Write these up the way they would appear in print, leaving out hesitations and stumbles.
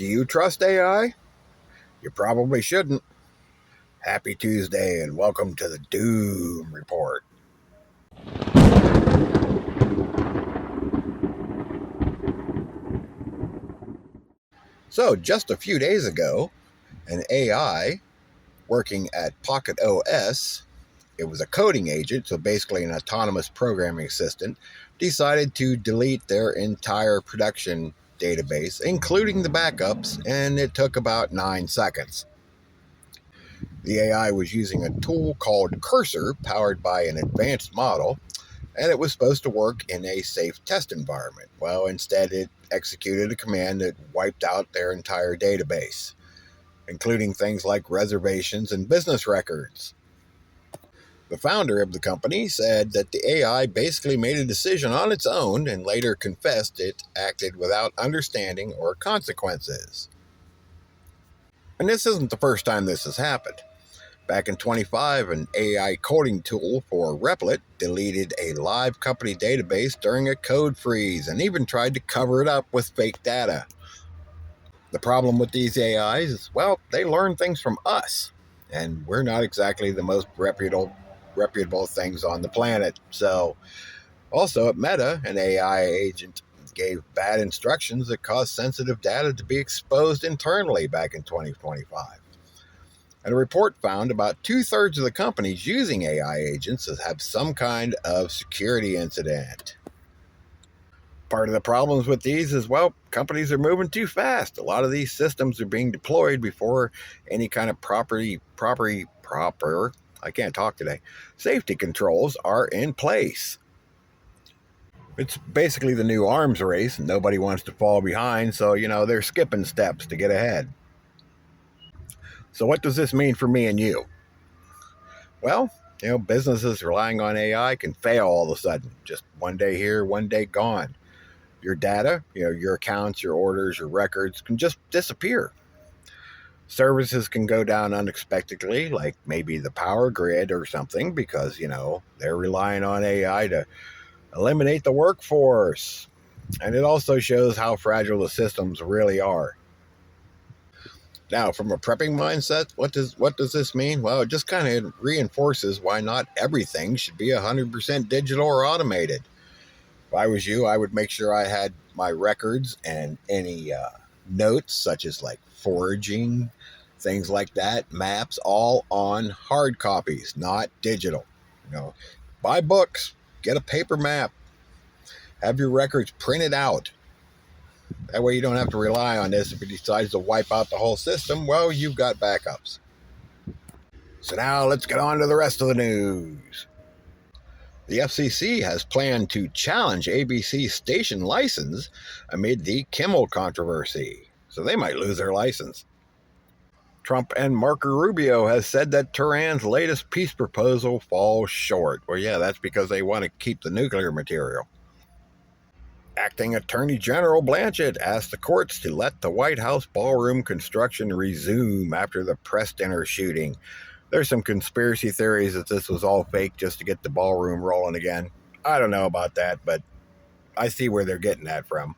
Do you trust AI? You probably shouldn't. Happy Tuesday and welcome to the Doom Report. So, just a few days ago, an AI working at Pocket OS, it was a coding agent, so basically an autonomous programming assistant, decided to delete their entire production database, including the backups, and it took about 9 seconds. The AI was using a tool called Cursor, powered by an advanced model, and it was supposed to work in a safe test environment. Well, instead, it executed a command that wiped out their entire database, including things like reservations and business records. The founder of the company said that the AI basically made a decision on its own and later confessed it acted without understanding or consequences. And this isn't the first time this has happened. Back in 25, an AI coding tool for Replit deleted a live company database during a code freeze and even tried to cover it up with fake data. The problem with these AIs is, well, they learn things from us, and we're not exactly the most reputable things on the planet. So, also at Meta, an AI agent gave bad instructions that caused sensitive data to be exposed internally back in 2025. And a report found about 2/3 of the companies using AI agents have some kind of security incident. Part of the problems with these is, well, companies are moving too fast. A lot of these systems are being deployed before any kind of proper, I can't talk today, safety controls are in place. It's basically the new arms race, and nobody wants to fall behind, so, they're skipping steps to get ahead. So what does this mean for me and you? Well, businesses relying on AI can fail all of a sudden. Just one day here, one day gone. Your data, your accounts, your orders, your records can just disappear. Services can go down unexpectedly, like maybe the power grid or something, because, they're relying on AI to eliminate the workforce. And it also shows how fragile the systems really are. Now, from a prepping mindset, what does this mean? Well, it just kind of reinforces why not everything should be 100% digital or automated. If I was you, I would make sure I had my records and any notes, such as like foraging, things like that, maps, all on hard copies, not digital. Buy books, get a paper map, have your records printed out. That way you don't have to rely on this. If it decides to wipe out the whole system, well, you've got backups. So now let's get on to the rest of the news. The FCC has planned to challenge ABC's station license amid the Kimmel controversy, so they might lose their license. Trump and Marco Rubio has said that Tehran's latest peace proposal falls short. Well, yeah, that's because they want to keep the nuclear material. Acting Attorney General Blanchett asked the courts to let the White House ballroom construction resume after the press dinner shooting. There's some conspiracy theories that this was all fake just to get the ballroom rolling again. I don't know about that, but I see where they're getting that from.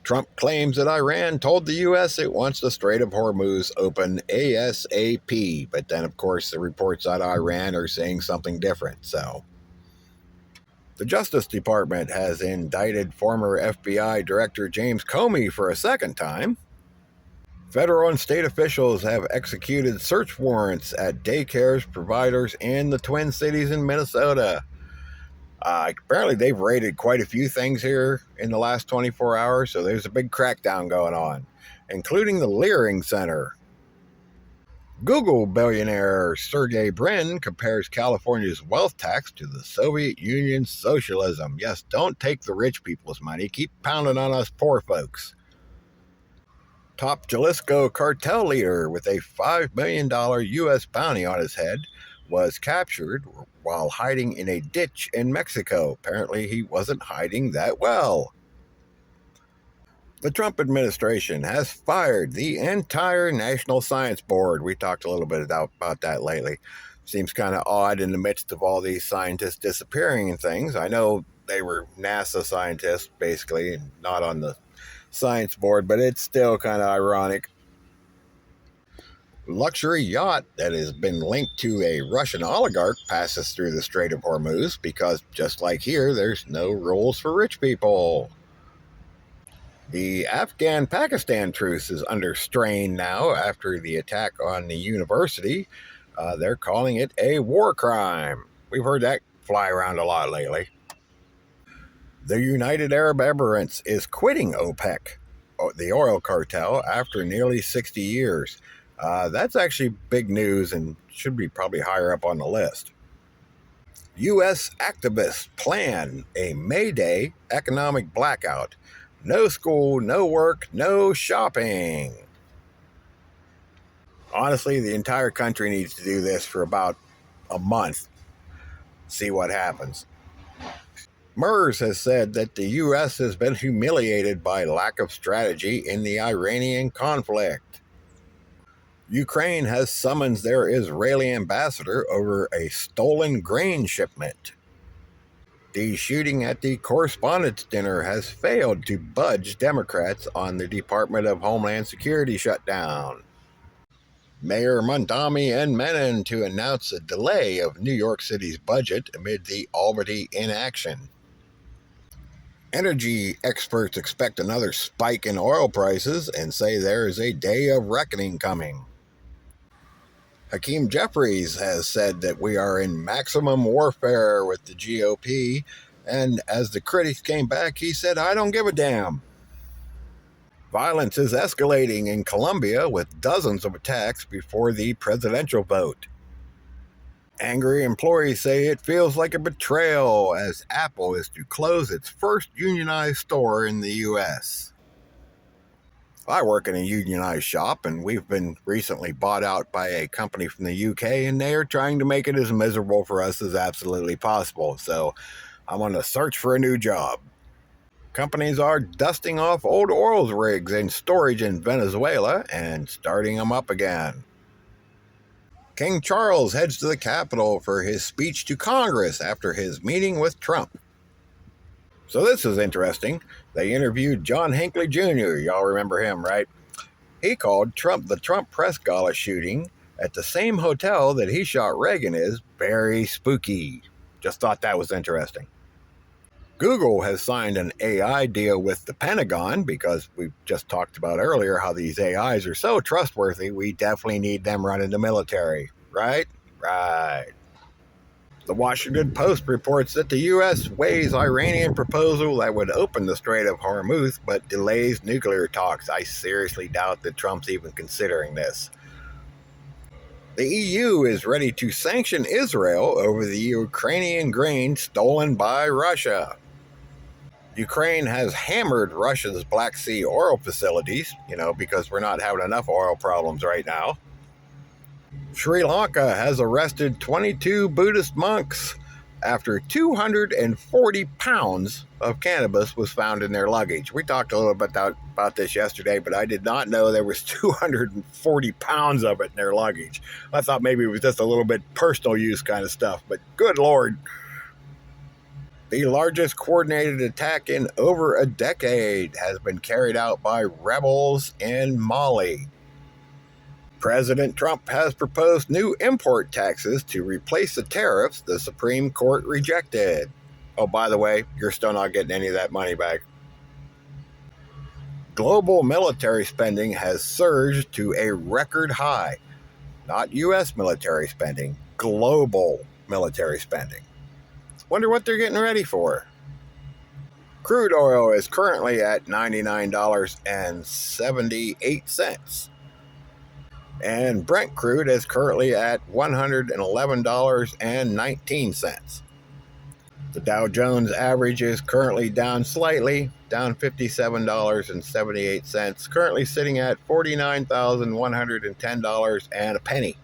Trump claims that Iran told the U.S. it wants the Strait of Hormuz open ASAP, but then, of course, the reports out of Iran are saying something different, so... The Justice Department has indicted former FBI Director James Comey for a second time. Federal and state officials have executed search warrants at daycares, providers, and the Twin Cities in Minnesota. Apparently, they've raided quite a few things here in the last 24 hours, so there's a big crackdown going on, including the Leering Center. Google billionaire Sergey Brin compares California's wealth tax to the Soviet Union's socialism. Yes, don't take the rich people's money. Keep pounding on us poor folks. Top Jalisco cartel leader with a $5 million U.S. bounty on his head was captured while hiding in a ditch in Mexico. Apparently, he wasn't hiding that well. The Trump administration has fired the entire National Science Board. We talked a little bit about that lately. Seems kind of odd in the midst of all these scientists disappearing and things. I know they were NASA scientists, basically, and not on the science board, but it's still kind of ironic. Luxury yacht that has been linked to a Russian oligarch passes through the Strait of Hormuz because, just like here, there's no rules for rich people. The Afghan Pakistan truce is under strain now after the attack on the university. They're calling it a war crime. We've heard that fly around a lot lately. The United Arab Emirates is quitting OPEC, the oil cartel, after nearly 60 years. That's actually big news and should be probably higher up on the list. U.S. activists plan a May Day economic blackout. No school, no work, no shopping. Honestly, the entire country needs to do this for about a month. See what happens. MERS has said that the U.S. has been humiliated by lack of strategy in the Iranian conflict. Ukraine has summoned their Israeli ambassador over a stolen grain shipment. The shooting at the Correspondents' Dinner has failed to budge Democrats on the Department of Homeland Security shutdown. Mayor Mondami and Menon to announce a delay of New York City's budget amid the Albany inaction. Energy experts expect another spike in oil prices and say there is a day of reckoning coming. Hakeem Jeffries has said that we are in maximum warfare with the GOP, and as the critics came back, he said, I don't give a damn. Violence is escalating in Colombia with dozens of attacks before the presidential vote. Angry employees say it feels like a betrayal as Apple is to close its first unionized store in the U.S. I work in a unionized shop, and we've been recently bought out by a company from the UK, and they are trying to make it as miserable for us as absolutely possible. So I'm on a search for a new job. Companies are dusting off old oil rigs in storage in Venezuela and starting them up again. King Charles heads to the Capitol for his speech to Congress after his meeting with Trump. So this is interesting. They interviewed John Hinckley Jr. Y'all remember him, right? He called the Trump press gala shooting at the same hotel that he shot Reagan is very spooky. Just thought that was interesting. Google has signed an AI deal with the Pentagon because we just talked about earlier how these AIs are so trustworthy, we definitely need them running the military, right? Right. The Washington Post reports that the U.S. weighs Iranian proposal that would open the Strait of Hormuz but delays nuclear talks. I seriously doubt that Trump's even considering this. The EU is ready to sanction Israel over the Ukrainian grain stolen by Russia. Ukraine has hammered Russia's Black Sea oil facilities, because we're not having enough oil problems right now. Sri Lanka has arrested 22 Buddhist monks after 240 pounds of cannabis was found in their luggage. We talked a little bit about this yesterday, but I did not know there was 240 pounds of it in their luggage. I thought maybe it was just a little bit personal use kind of stuff, but good Lord. The largest coordinated attack in over a decade has been carried out by rebels in Mali. President Trump has proposed new import taxes to replace the tariffs the Supreme Court rejected. Oh, by the way, you're still not getting any of that money back. Global military spending has surged to a record high. Not U.S. military spending, global military spending. Wonder what they're getting ready for. Crude oil is currently at $99.78. And Brent crude is currently at $111.19. The Dow Jones average is currently down slightly, down $57.78, currently sitting at $49,110 and a penny.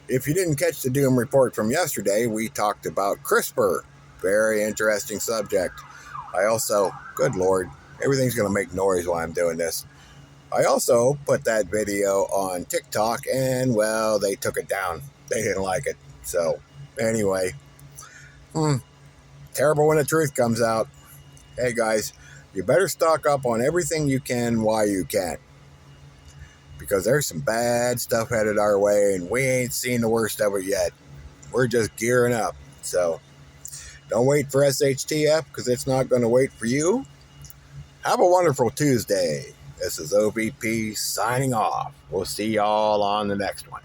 If you didn't catch the Doom report from yesterday, we talked about CRISPR. Very interesting subject. I also, good Lord, everything's going to make noise while I'm doing this. I also put that video on TikTok and, well, they took it down. They didn't like it. So, anyway, terrible when the truth comes out. Hey, guys, You better stock up on everything you can while you can, because there's some bad stuff headed our way, and we ain't seen the worst of it yet. We're just gearing up. So don't wait for SHTF, because it's not going to wait for you. Have a wonderful Tuesday. This is OVP signing off. We'll see y'all on the next one.